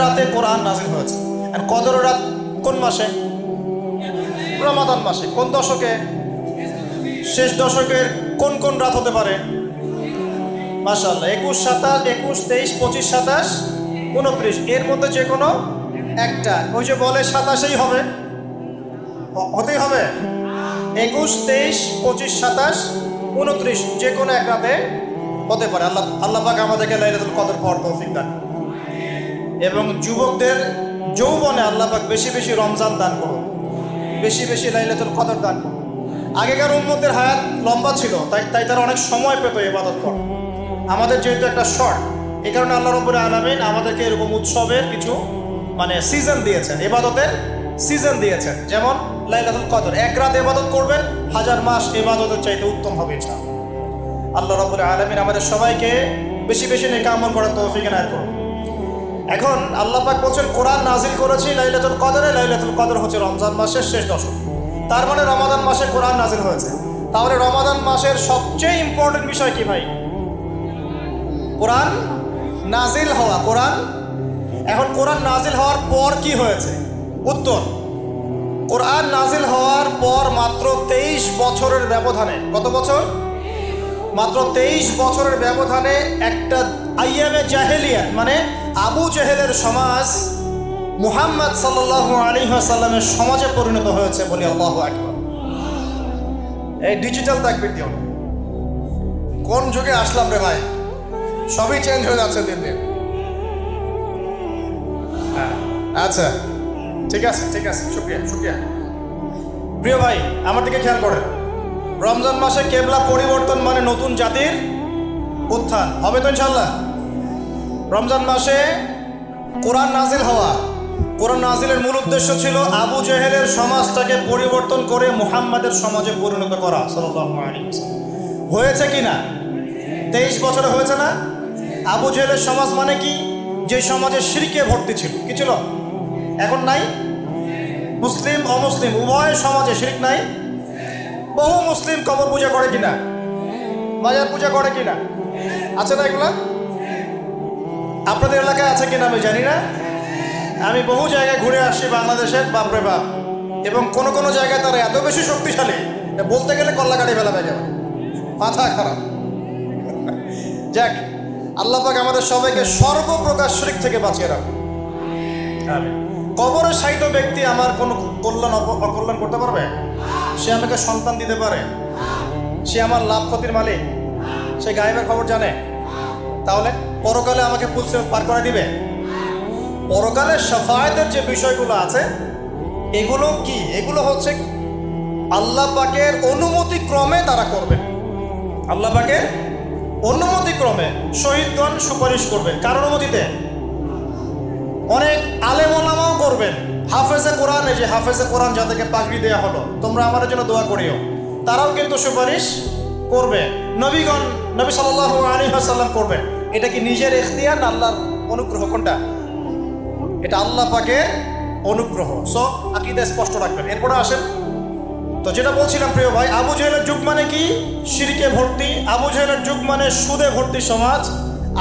রাতে কোরআন নাজিল হয়েছে। আর কদরের রাত কোন মাসে? রমাদান মাসে। কোন দশকে? শেষ দশকের কোন কোন রাত হতে পারে? মাশাআল্লাহ, 21, 27, 21, 23, 25, 27, 29, এর মধ্যে যে কোনো একটা। ওই যে বলে 27ই হবে, হতেই হবে। 21, 23, 25, 27, 29 যে কোনো এক রাতে হতে পারে। আল্লাহ পাক আমাদেরকে লাইলাতুল কদর পাওয়ার তৌফিক দান। এবং যুবকদের যৌবনে আল্লাহ পাক বেশি বেশি রমজান দান করুন, বেশি বেশি লাইলাতুল কদর দান করুন। আগেকার উম্মতের হায়াত লম্বা ছিল, তাই তারা অনেক সময় পেত ইবাদত করতে। আমাদের যেহেতু একটা শর্ট, এই কারণে আল্লাহ রাব্বুল আলামিন আমাদেরকে এরকম উৎসবের কিছু সিজন দিয়েছেন, ইবাদতের সিজন দিয়েছেন। যেমন লাইলাতুল কদর, এক রাত ইবাদত করবেন, 1000 মাস ইবাদতের চাইতে উত্তম হবে ইনশাআল্লাহ। আল্লাহ রাব্বুল আলামিন আমাদের সবাইকে বেশি বেশি নেক আমল করার তৌফিক এনায়েত করুন। এখন আল্লাহ পাক বলছেন কোরআন নাজিল করেছি লাইলাতুল কদরে। লাইলাতুল কদর হচ্ছে রমজান মাসের শেষ দশক, তার মানে রমাদান মাসে কোরআন নাজিল হয়েছে। তাহলে রমাদান মাসের সবচেয়ে ইম্পর্টেন্ট বিষয় কি ভাই? কোরআন নাজিল হওয়া। এখন কোরআন নাজিল হওয়ার পর কি হয়েছে? উত্তর, কোরআন নাজিল হওয়ার পর মাত্র 23 বছরের ব্যবধানে, কত বছর? মাত্র 23 বছরের ব্যবধানে একটা আইয়ামে জাহেলিয়া, মানে আবু জেহেলের সমাজ মুহাম্মদ সাল্লাল্লাহু আলাইহি ওয়াসাল্লামের সমাজে পরিণত হয়েছে। বলি আল্লাহু আকবার। এই ডিজিটাল তাকবীর দিও। কোন যুগে আসলাম রে ভাই? সবই চেঞ্জ হয়ে যাচ্ছে দিন দিন। আচ্ছা, ঠিক আছে শুকরিয়া। প্রিয় ভাই, আমার দিকে খেয়াল করেন। রমজান মাসে কেবলা পরিবর্তন মানে নতুন জাতির উত্থান হবে তো ইনশাআল্লাহ। রমজান মাসে কোরআন নাজিল হওয়া, কোরআন নাজিলের মূল উদ্দেশ্য ছিল আবু জেহেলের সমাজটাকে পরিবর্তন করে মুহাম্মাদের সমাজে পরিণত করা সাল্লাল্লাহু আলাইহি ওয়াসাল্লাম। হয়েছে কি না? 23 বছরে হয়েছে না? আবু জেহেলের সমাজ মানে কি? যে সমাজে শিরকে ভর্তি ছিল। কি ছিল? এখন নাই? মুসলিম অমুসলিম উভয় সমাজে শিরক নাই? বহু মুসলিম কবর পূজা করে কিনা, মাজার পূজা করে কিনা, আছে না এগুলা? আপনাদের এলাকায় আছে কিনা আমি জানি না। আমি বহু জায়গায় ঘুরে আসছি বাংলাদেশের, বাপরে বাপ। এবং কোনো কোনো জায়গায় তারা এত বেশি শক্তিশালী, বলতে গেলে কল্লাকাটি ফেলা হয়ে যাবে, মাথা খারাপ। যাক, আল্লাহ পাক আমাদের সবাইকে সর্বপ্রকার শিরক থেকে বাঁচিয়ে রাখুন। কবরে শায়িত ব্যক্তি আমার কোনো কল্যাণ অকল্যাণ করতে পারবে? সে আমাকে সন্তান দিতে পারে? সে আমার লাভ ক্ষতির মালিক? সে গায়েবের খবর জানে? তাহলে পরকালে আমাকে পুলসে পার করে দিবে? পরকালে শাফায়াতের যে বিষয়গুলো আছে এগুলো কি? এগুলো হচ্ছে আল্লাহ পাকের অনুমতি ক্রমে তারা করবে। আল্লাহ পাকের অনুমতি ক্রমে শহীদগণ সুপারিশ করবেন। কার অনুমতিতে? অনেক আলেম ওলামাও করবেন। হাফেজে কোরআন, এই যে হাফেজে কোরআন যাদেরকে পাগড়ি দেওয়া হলো, তোমরা আমার জন্য দোয়া করিও, তারাও কিন্তু সুপারিশ করবে। নবীগণ, নবী সাল্লাল্লাহু আলাইহি ওয়াসাল্লাম করবেন। এটা কি নিজের ইখতিয়ার না আল্লাহর অনুগ্রহ? কোনটা? এটা আল্লাহ পাকের অনুগ্রহ। সো আকীদা স্পষ্ট রাখবেন। এরপরে আসেন তো যেটা বলছিলাম প্রিয় ভাই, আবু জেহেলের যুগ মানে কি? শিরকে ভর্তি। আবু জেহেলের যুগ মানে সুদে ভর্তি সমাজ।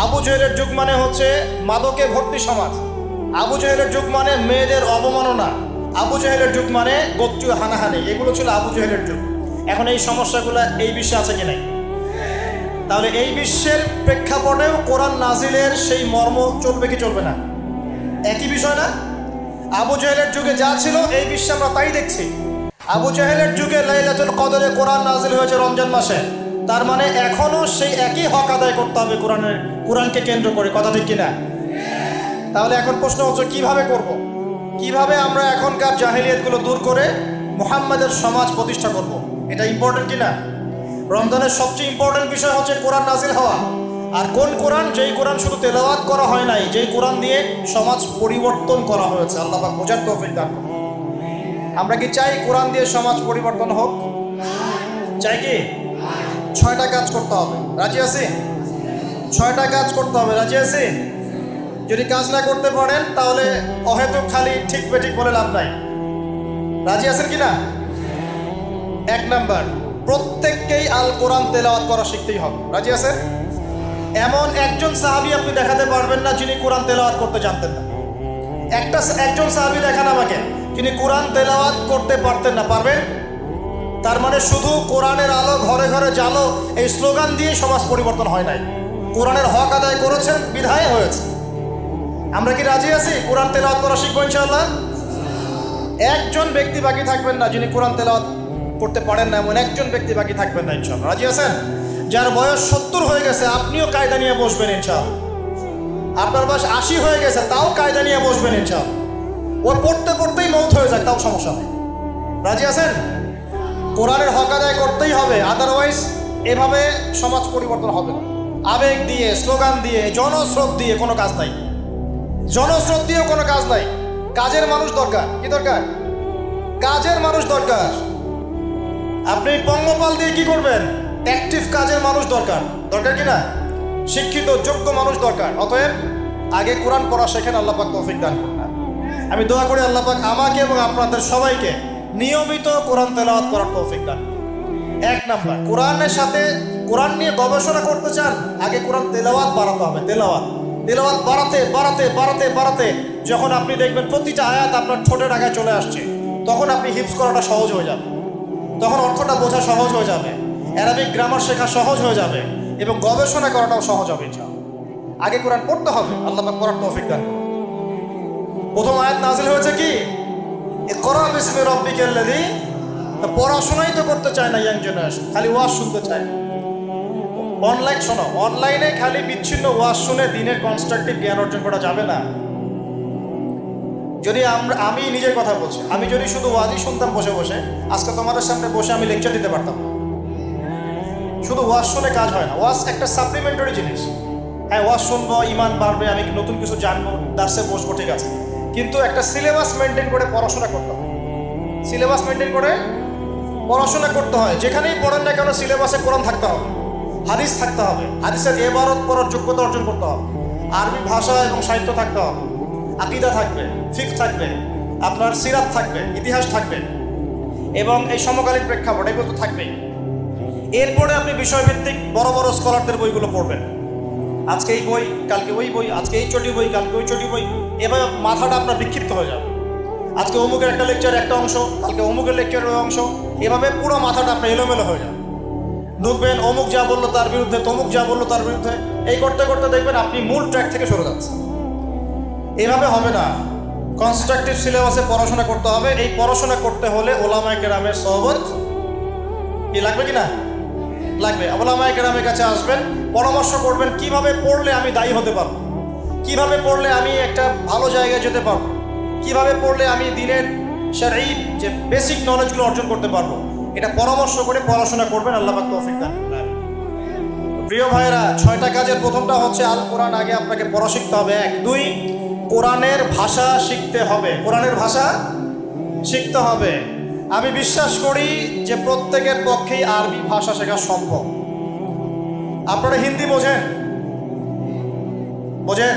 আবু জেহেলের যুগ মানে হচ্ছে মাদকে ভর্তি সমাজ। আবু জেহেলের যুগ মানে মেয়েদের অবমাননা। আবু জেহেলের যুগ মানে গোত্রীয় হানাহানি। এগুলো ছিল আবু জেহেলের যুগ। এখন এই সমস্যাগুলো এই বিশ্বে আছে কি নাই? তাহলে এই বিশ্বের প্রেক্ষাপটেও কোরআন নাজিলের সেই মর্ম চলবে কি চলবে না? একই বিষয় না? আবু জেহেলের যুগে যা ছিল এই বিশ্বে আমরা তাই দেখছি। আবু জেহেলের যুগে লাইলাতুল কদরে কোরআন নাজিল হয়েছে রমজান মাসে। তার মানে এখনো সেই একই হক আদায় করতে হবে কোরআনকে কেন্দ্র করে। কথা ঠিক কিনা? তাহলে এখন প্রশ্ন হচ্ছে কিভাবে করব? কিভাবে আমরা এখনকার জাহেলিয়াতগুলো দূর করে মুহাম্মাদের সমাজ প্রতিষ্ঠা করব? এটা ইম্পর্টেন্ট কিনা? রমজানের সবচেয়ে ইম্পর্টেন্ট বিষয় হচ্ছে কোরআন নাজিল হওয়া। আর কোন কোরআন? যেই কোরআন শুধু তেলাওয়াত করা হয় নাই, যেই কোরআন দিয়ে সমাজ পরিবর্তন করা হয়েছে। আল্লাহ পাক বোঝার তৌফিক দান করুন। আমরা কি চাই কোরআন দিয়ে সমাজ পরিবর্তন হোক? চাই কি? 6টা কাজ করতে হবে। রাজি আছি? 6টা কাজ করতে হবে। রাজি আছি? যদি কাজ না করতে পারেন তাহলে অহেতুক খালি ঠিক বেঠিক বলে লাভ নাই। রাজি আছেন কিনা? 1 নাম্বার, প্রত্যেককেই আল কোরআন তেলাওয়াত করা শিখতেই হবে। রাজি আছেন? এমন একজন সাহাবী আপনি দেখাতে পারবেন না যিনি কোরআন তেলাওয়াত করতে জানতেন না। একজন সাহাবী দেখান আমাকে যিনি কোরআন তেলাওয়াত করতে পারতেন না। পারবেন? তার মানে শুধু কোরআনের আলো ঘরে ঘরে জ্বালো এই স্লোগান দিয়ে সমাজ পরিবর্তন হয় নাই। কোরআনের হক আদায় করেছেন বিধায় হয়েছে। আমরা কি রাজি আছি কোরআন তেলাওয়াত করা শিখবো ইনশাআল্লাহ? একজন ব্যক্তি বাকি থাকবেন না যিনি কোরআন তেলাওয়াত করতে পারেন না, এমন একজন ব্যক্তি বাকি থাকবেন না ইনশাআল্লাহ। রাজি আছেন? যার বয়স 70 হয়ে গেছে আপনিও কায়দা নিয়ে বসবেন ইনশাআল্লাহ। আপনার বয়স 80 হয়ে গেছে তাও কায়দা নিয়ে বসবেন ইনশাআল্লাহ। ও পড়তে পড়তেই মৌত হয়ে যায় তাও সমস্যা নেই। রাজি আছেন? কোরআনের হক আদায় করতেই হবে, আদারওয়াইজ এভাবে সমাজ পরিবর্তন হবে না। আবেগ দিয়ে, স্লোগান দিয়ে, জনস্রোত দিয়ে কোনো কাজ নাই। জনস্রোত দিয়েও কোনো কাজ নাই। কাজের মানুষ দরকার। কি দরকার? কাজের মানুষ দরকার। আপনি পঙ্গপাল দিয়ে কি করবেন? অ্যাক্টিভ কাজের মানুষ দরকার। দরকার কি না? শিক্ষিত যোগ্য মানুষ দরকার। অতএব আগে কোরআন পড়া শেখেন, আল্লাহ পাক তৌফিক দান করুন। আমি দোয়া করি আল্লাহ পাক আমাকে এবং আপনাদের সবাইকে নিয়মিত কোরআন তেলাওয়াত করার তৌফিক দান। এক নাম্বার, কোরআনের সাথে কোরআন নিয়ে গবেষণা করতে চান, আগে কোরআন তেলাওয়াত বাড়াতে হবে। তেলাওয়াত বাড়াতে বাড়াতে বাড়াতে বাড়াতে যখন আপনি দেখবেন প্রতিটা আয়াত আপনার ঠোঁটের আগায় চলে আসছে, তখন আপনি হিফজ করাটা সহজ হয়ে যাবে, তখন অর্থটা বোঝা সহজ হয়ে যাবে, অ্যারাবিক গ্রামার শেখা সহজ হয়ে যাবে এবং গবেষণা করাটাও সহজ হবে ইনশাআল্লাহ। আগে কোরআন পড়তে হবে, আল্লাহ পাক পড়ার তৌফিক দান করুন। প্রথম আয়াত নাজিল হয়েছে কি? ইকরা বিসমি রাব্বিকাল্লাযী। পড়াশোনাই তো করতে চায় না ইয়াং জেনারেশন, খালি ওয়াজ শুনতে চায়। অনলাইন শোনো, অনলাইনে খালি বিচ্ছিন্ন ওয়াজ শুনে দিনের কনস্ট্রাকটিভ জ্ঞান অর্জন করা যাবে না। যদি আমি নিজের কথা বলছি, আমি যদি শুধু ওয়াজই শুনতাম বসে বসে, আজকে তোমাদের সামনে বসে আমি লেকচার দিতে পারতাম না। শুধু ওয়াজ শুনে কাজ হয় না, ওয়াজ একটা সাপ্লিমেন্টারি জিনিস। হ্যাঁ, ওয়াজ শুনবো, ইমান বাড়বে, আমি নতুন কিছু জানবো, দার্সে বসবো, ঠিক আছে, কিন্তু একটা সিলেবাস মেনটেন করে পড়াশোনা করতে হয়। সিলেবাস মেনটেন করে পড়াশোনা করতে হয়। যেখানেই পড়েন না কেন সিলেবাসে কোরআন থাকতে হবে, হাদিস থাকতে হবে, হাদিসের ইবারত পড়ার যোগ্যতা অর্জন করতে হবে, আরবি ভাষা এবং সাহিত্য থাকতে হবে, আকীদা থাকবে, ফিকহ থাকবে, আপনার সিরাত থাকবে, ইতিহাস থাকবে এবং এই সমকালীন প্রেক্ষাপট এগুলো তো থাকবেই। এরপরে আপনি বিষয়ভিত্তিক বড় বড় স্কলারদের বইগুলো পড়বেন। আজকে এই বই, কালকে ওই বই, আজকে এই চটি বই, কালকে ওই চটি বই, এভাবে মাথাটা আপনার বিক্ষিপ্ত হয়ে যাবে। আজকে অমুকের একটা লেকচার একটা অংশ, কালকে অমুকের লেকচারের অংশ, এভাবে পুরো মাথাটা আপনার এলোমেলো হয়ে যাবে। ঢুকবেন, অমুক যা বললো তার বিরুদ্ধে, তমুক যা বললো তার বিরুদ্ধে, এই করতে করতে দেখবেন আপনি মূল ট্র্যাক থেকে সরে যাচ্ছেন। এভাবে হবে না। কনস্ট্রাকটিভ সিলেবাসে পড়াশোনা করতে হবে। এই পড়াশোনা করতে হলে ওলামায়ে কেরামের সোহবত কি লাগবে কি না? লাগবে। ওলামায়ে কেরামের কাছে আসবেন, পরামর্শ করবেন কিভাবে পড়লে আমি দায়ী হতে পারবো, কিভাবে পড়লে আমি একটা ভালো জায়গায় যেতে পারবো, কিভাবে পড়লে আমি দিনের শরঈ যে বেসিক নলেজগুলো অর্জন করতে পারবো, এটা পরামর্শ করে পড়াশোনা করবেন। আল্লাহ পাক তৌফিক দান করুন। প্রিয় ভাইরা, 6টা কাজের প্রথমটা হচ্ছে আল কোরআন আগে আপনাকে পড়া শিখতে হবে। 1, 2, কোরআনের ভাষা শিখতে হবে। কোরআনের ভাষা শিখতে হবে। আমি বিশ্বাস করি যে প্রত্যেকের পক্ষেই আরবি ভাষা শেখা সম্ভব। আপনারা হিন্দি বোঝেন? বোঝেন?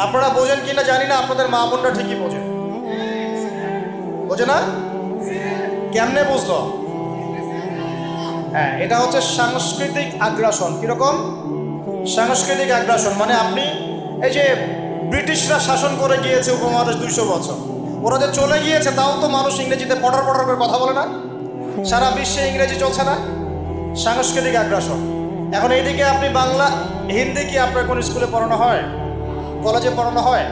আপনারা বোঝেন কিনা জানি না, আপনাদের মা বোনরা ঠিকই বোঝেন। বোঝে না? কেমনে বুঝলো? হ্যাঁ, এটা হচ্ছে সাংস্কৃতিক আগ্রাসন। কিরকম সাংস্কৃতিক আগ্রাসন? মানে আপনি এই যে ব্রিটিশরা শাসন করে গিয়েছে উপমহাদেশ 200 বছর, ওরা যে চলে গিয়েছে তাও তো মানুষ ইংরেজিতে পড়ার করে কথা বলে না? সারা বিশ্বে ইংরেজি চলছে না? সাংস্কৃতিক আগ্রাসন। এখন এইদিকে আপনি বাংলা, হিন্দি কি আপনার কোন স্কুলে পড়ানো হয়, কলেজে পড়ানো হয়?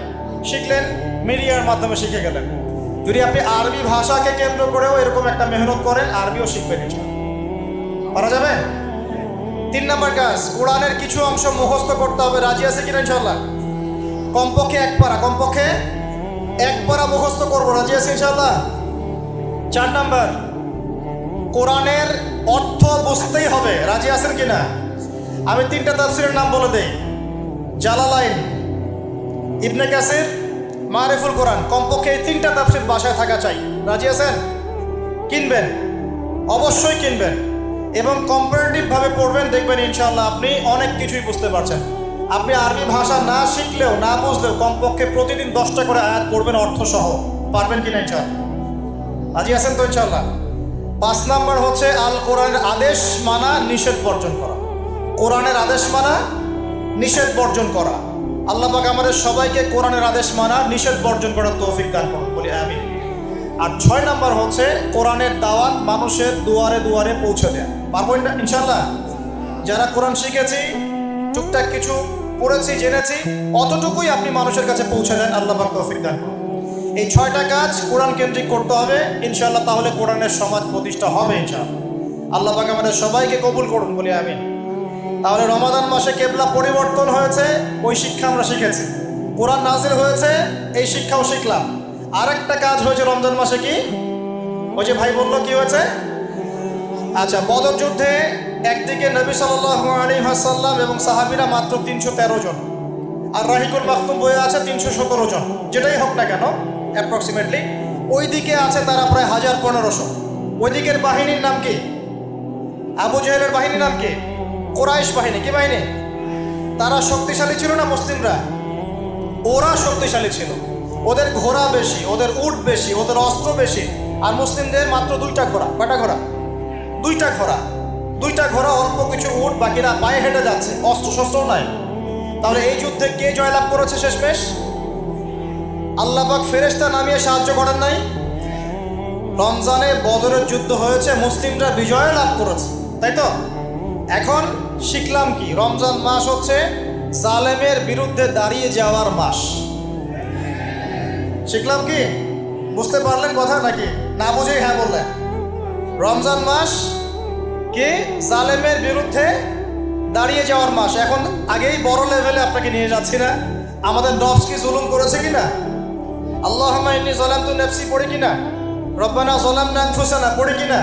শিখলেন মিডিয়ার মাধ্যমে, শিখে গেলেন। যদি আপনি আরবি ভাষাকে কেন্দ্র করেও এরকম একটা মেহনত করেন, আরবিও শিখবেন, পারা যাবে। 3 নম্বর কাজ, কোরআনের কিছু অংশ মুখস্থ করতে হবে। রাজি আছে কিনা ইনশাআল্লাহ? কমপক্ষে 1 পারা, কমপক্ষে 1 পারা মুখস্থ করবো। রাজি আছে ইনশাআল্লাহ? 4 নম্বর, কোরআনের অর্থ বুঝতেই হবে। রাজি আছেন কিনা? আমি 3টা তাফসীরের নাম বলে দেই। জালালাইন, ইবনে কাসির, মারিফুল কোরআন। কমপক্ষে এই 3টা তাফসীর বাসায় থাকা চাই। রাজি আছেন? কিনবেন, অবশ্যই কিনবেন এবং কম্পারেটিভভাবে পড়বেন। দেখবেন ইনশাআল্লাহ আপনি অনেক কিছুই বুঝতে পারছেন। আপনি আরবি ভাষা না শিখলেও না বুঝলেও কমপক্ষে প্রতিদিন 10টা করে আয়াত পড়বেন অর্থ সহ। পারবেন কিনা ইনশাআল্লাহ? রাজি আছেন তো ইনশাআল্লাহ? 5 নম্বর হচ্ছে আল কোরআনের আদেশ মানা, নিষেধ বর্জন করা। কোরআনের আদেশ মানা, নিষেধ বর্জন করা। আল্লাহ পাক আমাদের সবাইকে কোরআনের আদেশ মানা, নিষেধ বর্জন করার তৌফিক দান করুন, বলি আমিন। আর 6 নাম্বার হচ্ছে কোরআনের দাওয়াত মানুষের দুয়ারে দুয়ারে পৌঁছে দেয়া। পারবো ইনশাল্লাহ? যারা কোরআন শিখেছি, টুকটাক কিছু পড়েছি, জেনেছি, অতটুকুই আপনি মানুষের কাছে পৌঁছে দেন, আল্লাহ পাক তৌফিক দান করুন। এই 6টা কাজ কোরআন কেন্দ্রিক করতে হবে ইনশাআল্লাহ, তাহলে কোরআনের সমাজ প্রতিষ্ঠা হবে ইনশাআল্লাহ। আল্লাহ পাক আমাদের সবাইকে কবুল করুন, বলি আমিন। তাহলে রমাদান মাসে কেবলা পরিবর্তন হয়েছে, ওই শিক্ষা আমরা শিখেছি। কোরআন নাজিল হয়েছে, এই শিক্ষাও শিখলাম। আরেকটা কাজ হয়েছে রমজান মাসে, কি ওই যে ভাই বললো কি হয়েছে? আচ্ছা, বদর যুদ্ধে একদিকে নবী সাল্লাল্লাহু আলাইহি ওয়াসাল্লাম এবং সাহাবীরা মাত্র 313 জন, আর রাহিকুল মাকতুম বইয়ে আছে 317 জন, যেটাই হোক না কেন অ্যাপ্রক্সিমেটলি। ওই দিকে আছে তারা প্রায় 1500। ওই দিকের বাহিনীর নাম কি? আবু জেহেলের বাহিনীর নাম কি? কুরাইশ বাহিনী। কি বাহিনী? তারা শক্তিশালী ছিল না মুসলিমরা? ওরা শক্তিশালী ছিল, ওদের ঘোড়া বেশি, ওদের উট বেশি, ওদের অস্ত্র বেশি। আর মুসলিমদের মাত্র 2টা ঘোড়া। কয়টা ঘোড়া? 2টা ঘোড়া। 2টা ঘোড়া, অল্প কিছু উট, বাকিরা পায়ে হেঁটে যাচ্ছে, অস্ত্র শস্ত্রও নাই। তাহলে এই যুদ্ধে কে জয়লাভ করেছে শেষমেশ? আল্লাহ পাক ফেরেশতা নামিয়ে সাহায্য করেন নাই? রমজানে বদরের যুদ্ধ হয়েছে, মুসলিমরা বিজয় লাভ করেছে, তাই তো? এখন শিখলাম কি? রমজান মাস হচ্ছে জালেমের বিরুদ্ধে দাঁড়িয়ে যাওয়ার মাস। শিখলাম কি? বুঝতে পারলেন কথা নাকি? না বুঝেই হ্যাঁ বললেন। রমজান মাস কি? জালেমের বিরুদ্ধে দাঁড়িয়ে যাওয়ার মাস। এখন আগেই বড় লেভেলে আপনাকে নিয়ে যাচ্ছি না। আমাদের নফস কি জুলুম করেছে কিনা? আল্লাহুম্মা ইন্নী যালামতু নাফসি পড়ি কিনা? রব্বানা যালামনা আনফুসানা পড়ি কিনা?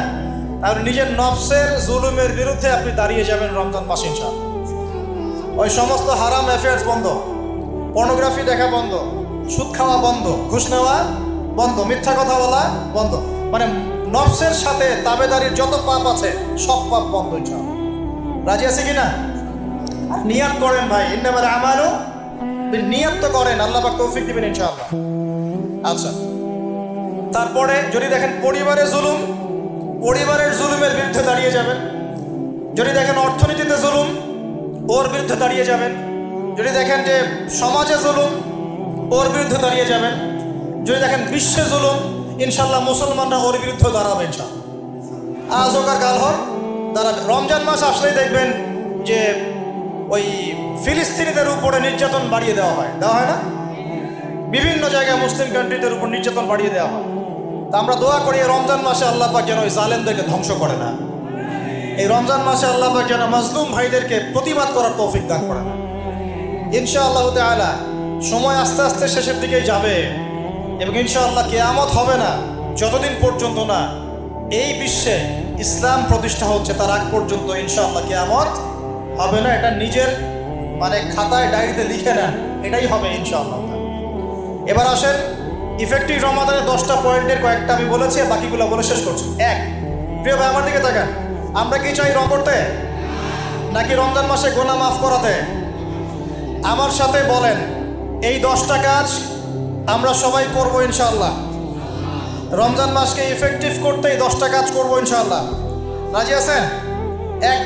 তাহলে নিজের নফসের জুলুমের বিরুদ্ধে আপনি দাঁড়িয়ে যাবেন রমজান মাসে ইনশাআল্লাহ। ওই সমস্ত হারাম অ্যাফেয়ার্স বন্ধ, পর্নোগ্রাফি দেখা বন্ধ, সুদ খাওয়া বন্ধ, ঘুষ নেওয়া বন্ধ, মিথ্যা কথা বলা বন্ধ। মানে নফসের সাথে তাবেদারির যত পাপ আছে সব পাপ বন্ধ ইনশাআল্লাহ। রাজি আছে কিনা? নিয়াত করেন ভাই, ইন্নামাল আমালু বিন্নিয়াত তো করেন, আল্লাহ পাক তৌফিক দিবেন ইনশাআল্লাহ। আচ্ছা, তারপরে যদি দেখেন পরিবারের জুলুম, পরিবারের জুলুমের বিরুদ্ধে দাঁড়িয়ে যাবেন। যদি দেখেন অর্থনীতিতে জুলুম, ওর বিরুদ্ধে দাঁড়িয়ে যাবেন। যদি দেখেন যে সমাজে জুলুম, ওর বিরুদ্ধে দাঁড়িয়ে যাবেন। যদি দেখেন বিশ্বে জুলুম, ইনশাল্লাহ মুসলমানরা ওর বিরুদ্ধে দাঁড়াবে ইনশাআল্লাহ। আজ হোক আর কাল হোক দাঁড়াবে। রমজান মাস আসলেই দেখবেন যে ওই ফিলিস্তিনিদের উপরে নির্যাতন বাড়িয়ে দেওয়া হয় না? বিভিন্ন জায়গায় মুসলিম কান্ট্রিদের উপর নির্যাতন বাড়িয়ে দেওয়া হয়। তা আমরা দোয়া করি রমজান মাসে আল্লাহ পাক যেন ওই জালেমদেরকে ধ্বংস করে না। এই রমজান মাসে আল্লাহ পাক যেন মাজলুম ভাইদেরকে প্রতিবাদ করার তৌফিক দান করেন ইনশাআল্লাহ তাআলা। সময় আস্তে আস্তে শেষের দিকেই যাবে এবং ইনশাআল্লাহ কিয়ামত হবে না যতদিন পর্যন্ত না এই বিশ্বে ইসলাম প্রতিষ্ঠা হচ্ছে, তার আগ পর্যন্ত ইনশাআল্লাহ কিয়ামত হবে না। এটা নিজের খাতায় ডায়েরিতে লিখে নেন, এটাই হবে ইনশাআল্লাহ। এবার আসেন ইফেক্টিভ রমাদানের 10টা পয়েন্টের কয়েকটা আমি বলেছি, বাকিগুলো বলে শেষ করছি। 1, প্রিয় ভাই আমার দিকে তাকান, আমরা কি চাই রং করতে নাকি রমজান মাসে গুনাহ মাফ করাতে? আমার সাথে বলেন, এই 10টা কাজ আমরা সবাই করব ইনশাআল্লাহ। রমজান মাসকে ইফেক্টিভ করতে এই 10টা কাজ করব ইনশাআল্লাহ। রাজি আছেন? 1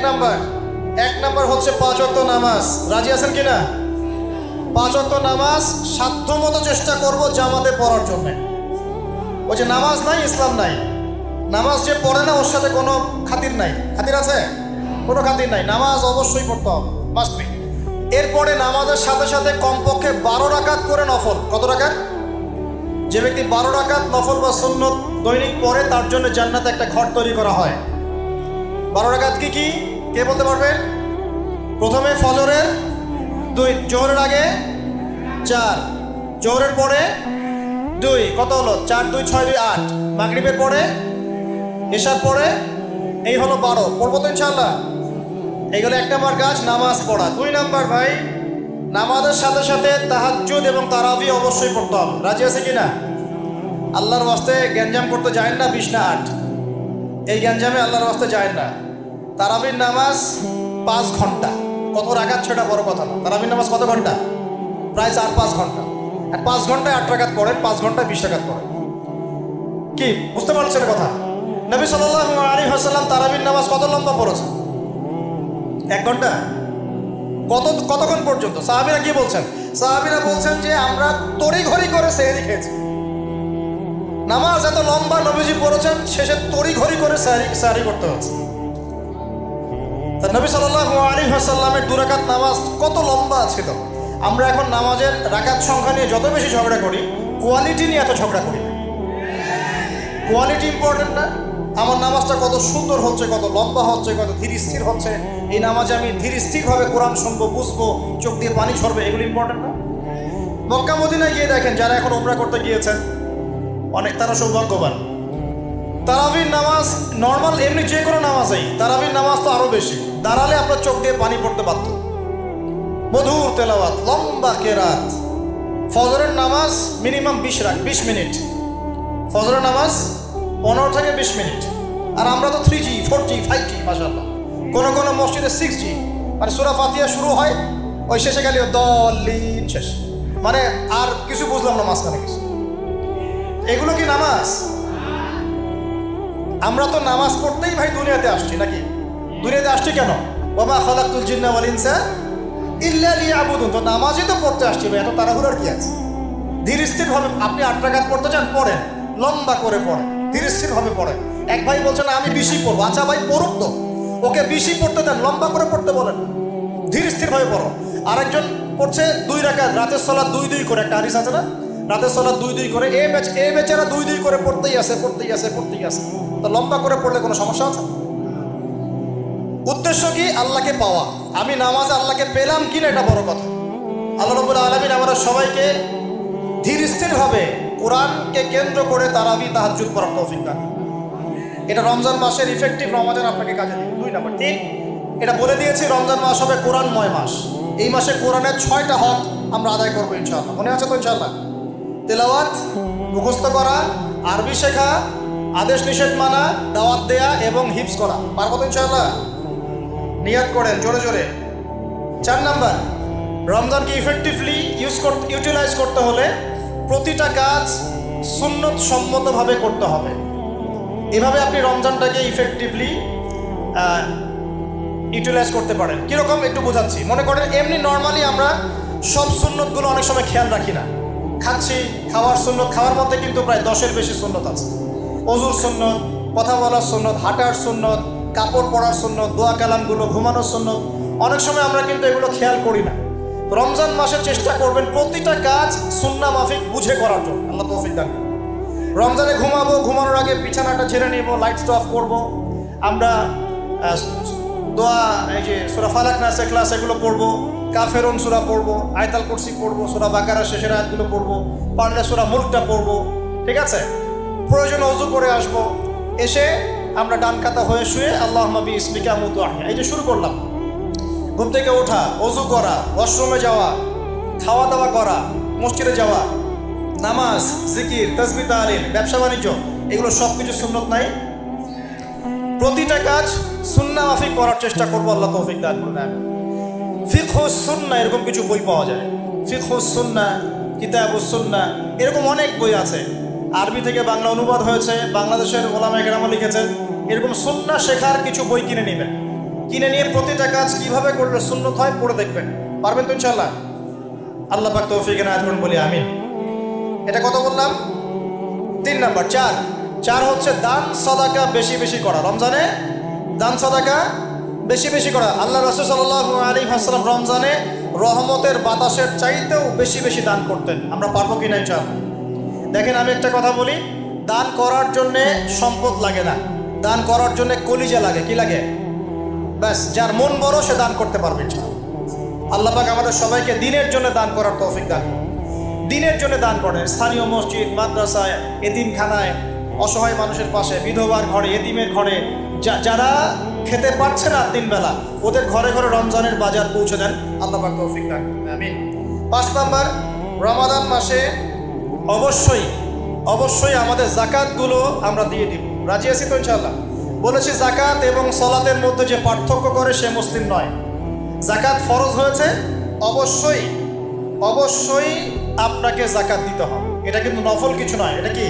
নাম্বার হচ্ছে 5 ওয়াক্ত নামাজ। রাজি আছেন কিনা? 5 ওয়াক্ত নামাজ সাধ্যমতো চেষ্টা করব জামাতে পড়ার জন্য। ওই যে নামাজ নাই ইসলাম নাই, নামাজ যে পড়ে না ওর সাথে কোনো খাতির নাই। খাতির আছে? কোনো খাতির নাই। নামাজ অবশ্যই পড়তে হবে, মাস্ট বি। এরপরে নামাজের সাথে সাথে কমপক্ষে 12 রাকাত করে নফল। কত রাকাত? যে ব্যক্তি 12 রাকাত নফল বা সুন্নত দৈনিক পড়ে তার জন্য জান্নাতে একটা ঘর তৈরি করা হয়। 12 রাকাত কি কি কে বলতে পারবেন? প্রথমে ফজরের 2, জোহরের আগে 4, জোহরের পরে 2, কত হলো? 4, 2, 6, 2, 8। মাগরিবের পরে, এশার পরে, এই হলো 12। পড়বো তো ইনশাআল্লাহ। এইগুলো 1 নাম্বার কাজ, নামাজ পড়া। 2 নাম্বার ভাই, নামাজের সাথে সাথে তাহাজ্জুদ এবং তারাবি অবশ্যই পড়তে হবে। রাজি আছে কিনা? আল্লাহর ওয়াস্তে গ্যাঞ্জাম করতে যায় না 20 না 8, এই গ্যাঞ্জামে আল্লাহর ওয়াস্তে যায় না। তারাবির নামাজ 5 ঘন্টা। কত রাকাত সেটা বড় কথা না। তারাবির নামাজ কত ঘন্টা? প্রায় 4-5 ঘন্টা। আর 5 ঘন্টায় 8 রাকাত পড়েন, 5 ঘন্টায় 20 রাকাত পড়েন। কি বুঝতে পারছেন কথা? নবী সাল্লাল্লাহু আলাইহি ওয়াসাল্লাম তারাবির নামাজ কত লম্বা পড়েছেন? 1 ঘন্টা। কতক্ষণ পর্যন্ত? সাহাবীরা কি বলছেন? সাহাবীরা বলছেন যে আমরা তড়িঘড়ি করে সেহরি খেয়েছি। নামাজ এত লম্বা নবীজি পড়েছেন, শেষে তড়িঘড়ি করে সেহরি করতে হচ্ছে। তা নবী সাল্লাল্লাহু আলাইহি ওয়াসাল্লামের 2 রাকাত নামাজ কত লম্বা ছিল। আমরা এখন নামাজের রাকাত সংখ্যা নিয়ে যত বেশি ঝগড়া করি, কোয়ালিটি নিয়ে এত ঝগড়া করি না। কোয়ালিটি ইম্পর্টেন্ট না? আমার নামাজটা কত সুন্দর হচ্ছে, কত লম্বা হচ্ছে, কত ধীর স্থির হচ্ছে, এই নামাজে আমি ধীর স্থিরভাবে কোরআন শুনবো, বুঝবো, চোখ দিয়ে পানি ঝরবে, এগুলো ইম্পর্টেন্ট না? মক্কা মদিনায় গিয়ে দেখেন, যারা এখন উমরা করতে গিয়েছেন অনেক, তারা সৌভাগ্যবান। তারাবির নামাজ নর্মাল এমনি যে কোনো নামাজেই, তারাবির নামাজ তো আরও বেশি। দাঁড়ালে আপনার চোখ দিয়ে পানি পড়তে বাধ্য। মধুর তেলাওয়াত, লম্বা কেরাত। ফজরের নামাজ মিনিমাম 20 মিনিট। ফজরের নামাজ 15 থেকে 20 মিনিট। আর আমরা তো 3G 4G 5G মাশাআল্লাহ, কোনো কোনো মসজিদে 6G। মানে সূরা ফাতিহা শুরু হয়, ওই শেষে গেলে দলিন শেষ, মানে আর কিছু বুঝলাম না মাঝখানে কিছু। এগুলো কি নামাজ? আমরা তো নামাজ পড়তেই ভাই দুনিয়াতে আসছি, নাকি? দুনিয়াতে আসছি কেন? ওয়া মা খালাকতুল জিন্না ওয়াল ইনসা ইল্লা লিয়াবুদুন। তো নামাজই তো পড়তে আসছি ভাই, এত তাড়াহুড়োর কি আছে? ধীর স্থিরভাবে আপনি 8 রাকাত পড়তে চান, পড়েন, লম্বা করে পড়েন, ধীর স্থিরভাবে পড়েন। এক ভাই বলছেন আমি 20ই পড়বো। আচ্ছা ভাই পড়ুক তো, ওকে 20ই পড়তে দেন, লম্বা করে পড়তে বলেন, ধীর স্থিরভাবে পড়ো। আরেকজন পড়ছে 2 রাকাত, রাতের সালাত 2 করে, একটা হাদিস আছে না, রাতের সালাত 2 করে। এই বেচারা 2 করে পড়তেই আছে। তো লম্বা করে পড়লে কোনো সমস্যা আছে? উদ্দেশ্য কি? আল্লাহকে পাওয়া। আমি নামাজে আল্লাহকে পেলাম কিনা এটা বড় কথা। আল্লাহ রাব্বুল আলামিন আমরা সবাইকে ধীর স্থিরভাবে কোরআনকে কেন্দ্র করে তারাবি তাহাজ্জুদ করার তৌফিক দান। এটা রমজান মাসের ইফেক্টিভ রমাদান আপনাকে কাজে দিবে। 2 নাম্বার 3, এটা বলে দিয়েছি, রমজান মাস হবে কোরআনময় মাস। এই মাসে কোরআনের 6টা হক আমরা আদায় করবো ইনশাআল্লাহ। মনে আছে তো ইনশাআল্লাহ? তেলাওয়াত, মুখস্থ করা, আরবি শেখা, আদেশ নিষেধ মানা, দাওয়াত দেয়া এবং হিফজ করা। পারবো তো ইনশাআল্লাহ? নিয়াত করেন জোরে জোরে। 4 নাম্বার, রমজানকে ইফেক্টিভলি ইউটিলাইজ করতে হলে প্রতিটা কাজ সুন্নত সম্মতভাবে করতে হবে। এভাবে আপনি রমজানটাকে ইফেক্টিভলি ইউটিলাইজ করতে পারেন। কীরকম একটু বোঝাচ্ছি। মনে করেন এমনি নর্মালি আমরা সব সুন্নতগুলো অনেক সময় খেয়াল রাখি না। খাচ্ছি, খাওয়ার সুন্নত, খাওয়ার মধ্যে কিন্তু প্রায় 10-এর বেশি সুন্নত আছে। ওযুর সুন্নত, কথা বলার সুন্নত, হাঁটার সুন্নত, কাপড় পরার সুন্নত, দোয়া কালামগুলো, ঘুমানোর সুন্নত, অনেক সময় আমরা কিন্তু এগুলো খেয়াল করি না। রমজান মাসে চেষ্টা করবেন প্রতিটা কাজ সুন্নাহ মাফিক বুঝে করার জন্য। আল্লাহ তৌফিক দান। রমজানে ঘুমাবো, ঘুমানোর আগে বিছানাটা ঝেড়ে নেব, লাইটসটা অফ করবো, আমরা দোয়া, এই যে সূরা ফালাক নাস ইখলাস এগুলো পড়বো, কাফেরুন সূরা পড়বো, আয়াতুল কুরসি পড়বো, সূরা বাকারার শেষের আয়াতগুলো পড়বো, পারলে সূরা মুলকটা পড়বো, ঠিক আছে? প্রয়োজনে ওযু করে আসবো, এসে আমরা ডান কাতা হয়ে শুয়ে আল্লাহুম্মা বিইসমিকা আমুতু আহইয়া, এই যে শুরু করলাম। ঘুম থেকে ওঠা, ওযু করা, ওয়াশরুমে যাওয়া, খাওয়া দাওয়া করা, মসজিদে যাওয়া, নামাজ, জিকির, তাসবিহ, তাহলিল, ব্যবসা বাণিজ্য, এগুলো সব কিছু সুন্নত নাই? প্রতিটা কাজ সুন্নাহ মাফিক করার চেষ্টা করবো। আল্লাহ তৌফিক দান করুন। ফিকহুস সুন্নাহ এরকম কিছু বই পাওয়া যায়। ফিকহুস সুন্নাহ, কিতাবুস সুন্নাহ, এরকম অনেক বই আছে। আরবি থেকে বাংলা অনুবাদ হয়েছে, বাংলাদেশের ওলামায়ে কেরাম লিখেছেন। এরকম সুন্নাহ শেখার কিছু বই কিনে নেবেন। কিনে নিয়ে প্রতিটা কাজ কিভাবে করলে সুন্নত হয় পড়ে দেখবেন। পারবেন তো ইনশাআল্লাহ? আল্লাহ পাক তৌফিক এনায়েত করুন, বলি আমিন। এটা কত বললাম? 3 নাম্বার। 4 হচ্ছে দান সাদাকা বেশি বেশি করা। রমজানে দান সাদাকা বেশি বেশি করা। আল্লাহ রাসূল সাল্লাল্লাহু আলাইহি ওয়াসাল্লাম রমজানে রহমতের বাতাসের চাইতেও বেশি বেশি দান করতেন। আমরা পারবো কিনা ইনশাআল্লাহ? দেখেন, আমি একটা কথা বলি, দান করার জন্যে সম্পদ লাগে না, দান করার জন্যে কলিজা লাগে। কি লাগে? ব্যাস, যার মন বড় সে দান করতে পারবে ইনশাআল্লাহ। আল্লাহ পাক আমাদের সবাইকে দিনের জন্য দান করার তৌফিক দান করুন। দিনের জন্য দান করেন, স্থানীয় মসজিদ, মাদ্রাসায়, এতিমখানায়, অসহায় মানুষের পাশে, বিধবার ঘরে, এতিমের ঘরে, যারা খেতে পারছে না 3 বেলা, ওদের ঘরে ঘরে রমজানের বাজার পৌঁছে দেন। আল্লাহ পাক তৌফিক দান করুন, আমিন। 5 নাম্বার, রমাদান মাসে অবশ্যই আমাদের জাকাতগুলো আমরা দিয়ে দিব। রাজি আছি তো ইনশাআল্লাহ? বলেছি জাকাত এবং সালাতের মধ্যে যে পার্থক্য করে সে মুসলিম নয়। জাকাত ফরজ হয়েছে, অবশ্যই আপনাকে জাকাত দিতে হবে। এটা কিন্তু নফল কিছু নয়, এটা কি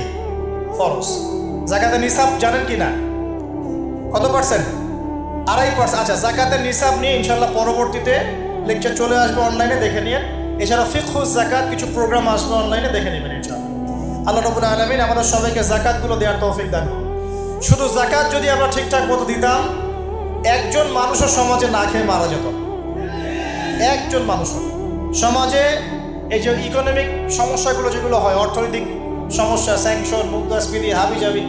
ফরজ। জাকাতের নিসাব জানেন কি না? কত পার্সেন্ট? 2.5%। আচ্ছা, জাকাতের নিসাব নিয়ে ইনশাআল্লাহ পরবর্তীতে লেকচার চলে আসবে অনলাইনে, দেখে নিয়ে। এছাড়া ফিকহু যাকাত কিছু প্রোগ্রাম আসবে, অনলাইনে দেখে নেবেন ইনশাআল্লাহ। আল্লাহ রাব্বুল আলামিন আমাদের সবাইকে যাকাতগুলো দেওয়ার তৌফিক দান করুন। শুধু যাকাত যদি আমরা ঠিকঠাক মতো দিতাম, একজন মানুষও সমাজে না খেয়ে মারা যেত। একজন মানুষও সমাজে এই যে ইকোনমিক সমস্যাগুলো যেগুলো হয়, অর্থনৈতিক সমস্যা, স্যাংশন, মুদ্রাস্ফীতি, হাবিজাবি,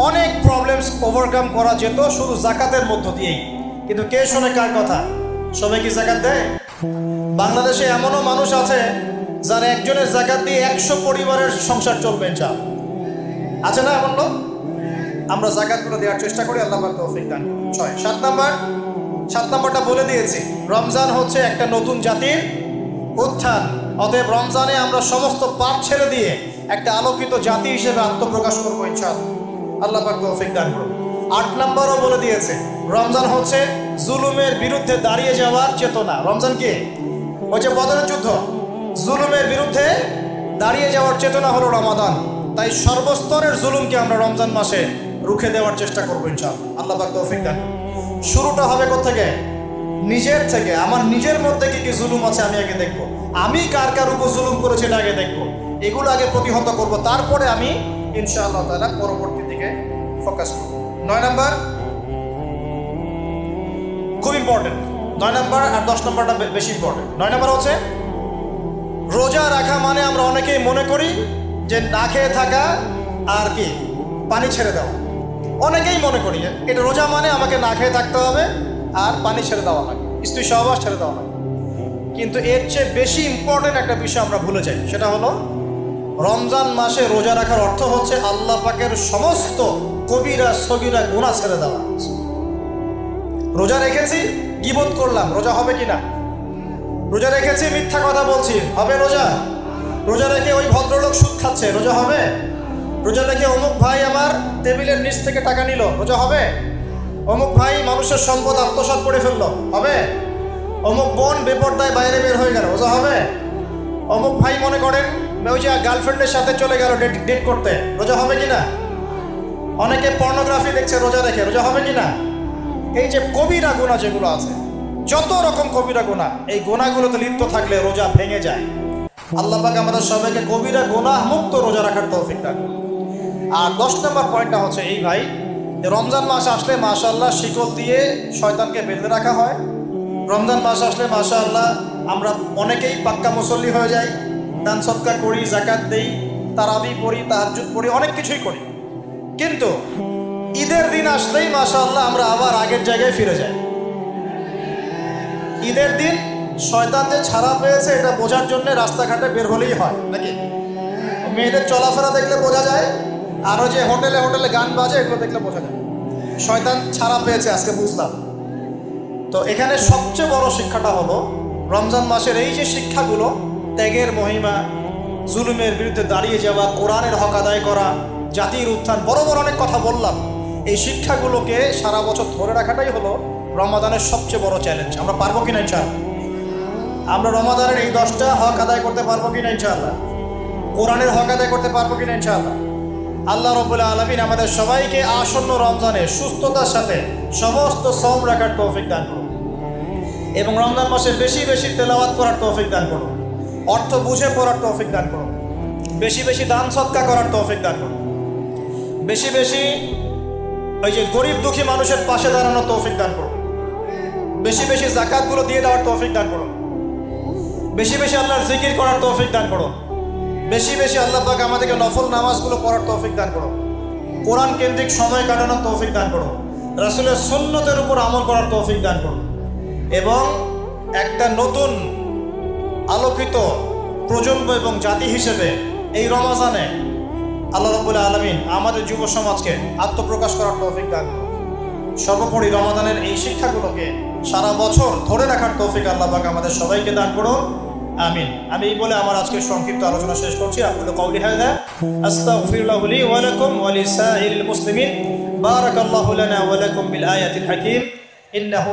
অনেক প্রবলেমস ওভারকাম করা যেত শুধু যাকাতের মধ্য দিয়েই। কিন্তু কে শোনে কার কথা? সবাই কি যাকাত দেয়? বাংলাদেশে এমনও মানুষ আছে যারা একজনের যাকাত দিয়ে 100 পরিবারের সংসার চলবে ইনশাআল্লাহ। আছে না এমন লোক? আমরা যাকাতগুলো দেওয়ার চেষ্টা করি, আল্লাহ পাক তৌফিক দান করুন। 6 7 নম্বরটা বলে দিয়েছি। রমজান হচ্ছে একটা নতুন জাতির উত্থান। অতএব রমজানে আমরা সমস্ত পাপ ছেড়ে দিয়ে একটা আলোকিত জাতি হিসেবে আত্মপ্রকাশ করবো ইনশাআল্লাহ। আল্লাহ পাক তৌফিক দান করুন। 8 নম্বরও বলে দিয়েছে, রমজান হচ্ছে জুলুমের বিরুদ্ধে দাঁড়িয়ে যাওয়ার চেতনা। রমজান কি? ওই যে বদরের যুদ্ধ, জুলুমের বিরুদ্ধে দাঁড়িয়ে যাওয়ার চেতনা হলো রমাদান। তাই সর্বস্তরের জুলুমকে আমরা রমজান মাসে রুখে দেওয়ার চেষ্টা করবো ইনশাআল্লাহ। আল্লাহ পাক তৌফিক দান। শুরুটা হবে কোত্থেকে? নিজের থেকে। আমার নিজের মধ্যে কি কি জুলুম আছে আমি আগে দেখবো, আমি কার কার উপর জুলুম করেছি এটা আগে দেখবো, এগুলো আগে প্রতিহত করব, তারপরে আমি ইনশাআল্লাহ তাআলা পরবর্তী দিকে ফোকাস করব। 9 নম্বর খুব ইম্পর্টেন্ট। 9 নম্বর আর 10 নম্বরটা বেশি ইম্পর্টেন্ট। 9 নম্বর হচ্ছে রোজা রাখা মানে আমরা অনেকেই মনে করি যে না খেয়ে থাকা আর কি পানি ছেড়ে দেওয়া। অনেকেই মনে করি এটা রোজা মানে আমাকে না খেয়ে থাকতে হবে আর পানি ছেড়ে দেওয়া লাগে, স্ত্রী সহবাস ছেড়ে দেওয়া লাগে। কিন্তু এর চেয়ে বেশি ইম্পর্টেন্ট একটা বিষয় আমরা ভুলে যাই, সেটা হলো রমজান মাসে রোজা রাখার অর্থ হচ্ছে আল্লাহ পাকের সমস্ত কবিরা সগীরা গুনাহ ছেড়ে দেওয়া। রোজা রেখেছি, গীবত করলাম, রোজা হবে কিনা? রোজা রেখেছি, মিথ্যা কথা বলছি, হবে রোজা? রোজা রেখে ওই ভদ্রলোক সুদ খাচ্ছে, রোজা হবে? রোজা রেখে অমুক ভাই আমার টেবিলের নিচ থেকে টাকা নিল, রোজা হবে? অমুক ভাই মানুষের সম্পদ আত্মসাৎ করে ফেললো, হবে? অমুক বোন বেপরদায় বাইরে বের হয়ে গেল, রোজা হবে? অমুক ভাই মনে করেন ওই যে গার্লফ্রেন্ডের সাথে চলে গেল ডেট করতে, রোজা হবে কিনা? অনেকে পর্নোগ্রাফি দেখছে রোজা রেখে, রোজা হবে কিনা? এই যে কবিরা গুনাহ যেগুলো আছে, যত রকম কবিরা গুনাহ, এই গুনাহগুলোতে লিপ্ত থাকলে রোজা ভেঙে যায়। আল্লাহ পাক আমাদের সবাইকে কবিরা গুনাহ মুক্ত রোজা রাখার তৌফিক দান করুন। আর 10 নম্বর পয়েন্টটা হচ্ছে এই ভাই, রমজান মাস আসলে মাশাআল্লাহ শিকল দিয়ে শয়তানকে বেঁধে রাখা হয়। রমজান মাস আসলে মাশাআল্লাহ আমরা অনেকেই পাক্কা মুসল্লি হয়ে যাই, দান সদকা করি, যাকাত দেই, তারাবি পড়ি, তাহাজ্জুদ পড়ি, অনেক কিছুই করি। কিন্তু ঈদের দিন আসলেই মাশাআল্লাহ আমরা আবার আগের জায়গায় ফিরে যাই। ঈদের দিন শয়তান যে ছাড়া পেয়েছে এটা বোঝার জন্য রাস্তাঘাটে বের হলেই হয় নাকি? মেয়েদের চলাফেরা দেখলে বোঝা যায়, আরও যে হোটেলে হোটেলে গান বাজে এগুলো দেখলে বোঝা যায় শয়তান ছাড়া পেয়েছে, আজকে বুঝলাম। তো এখানে সবচেয়ে বড় শিক্ষাটা হলো রমজান মাসের এই যে শিক্ষাগুলো, ত্যাগের মহিমা, জুলুমের বিরুদ্ধে দাঁড়িয়ে যাওয়া, কোরআনের হক আদায় করা, জাতির উত্থান, বড় বড় অনেক কথা বললাম। এই শিক্ষাগুলোকে সারা বছর ধরে রাখাটাই হলো রমাদানের সবচেয়ে বড় চ্যালেঞ্জ। আমরা পারবো কিনা ইনশাআল্লাহ? আমরা রমাদানের এই 10টা হক আদায় করতে পারবো কিনা ইনশাআল্লাহ? কোরআনের হক আদায় করতে পারবো কিনা ইনশাআল্লাহ? আল্লাহ রাব্বুল আলামিন আমাদের সবাইকে আসন্ন রমজানে সুস্থতার সাথে সমস্ত সওম রাখার তৌফিক দান করুন এবং রমজান মাসে বেশি বেশি তেলাওয়াত করার তৌফিক দান করুন, অর্থ বুঝে পড়ার তৌফিক দান করুন, বেশি বেশি দান সদকা করার তৌফিক দান করুন, বেশি বেশি ওই যে গরিব দুঃখী মানুষের পাশে দাঁড়ানোর তৌফিক দান করুন, বেশি বেশি যাকাতগুলো দিয়ে দেওয়ার তৌফিক দান করুন, বেশি বেশি আল্লাহর জিকির করার তৌফিক দান করুন, বেশি বেশি আল্লাহ পাক আমাদেরকে নফল নামাজগুলো পড়ার তৌফিক দান করুন, কোরআন কেন্দ্রিক সময় কাটানোর তৌফিক দান করুন, রাসূলের সুন্নতের উপর আমল করার তৌফিক দান করুন এবং একটা নতুন আলোকিত প্রজন্ম এবং জাতি হিসেবে এই রমজানে আল্লাহ রাব্বুল আলামিন আমাদের যুব সমাজকে আত্মপ্রকাশ করার তৌফিক দান করুন। সর্বোপরি রমাদানের এই শিক্ষাগুলোকে সারা বছর ধরে রাখার তৌফিক আল্লাহ পাক আমাদের সবাইকে দান করুন, আমিন। আমি এই বলে আমার আজকের সংক্ষিপ্ত আলোচনা শেষ করছি। আকুলু কওলি হাযা আস্তাগফিরুল্লাহ লি ওয়া লাকুম ওয়া লিসাইরিল মুসলিমিন। বারাকাল্লাহু লানা ওয়া লাকুম বিল আয়াতিল হাকীম। ইন্নাহু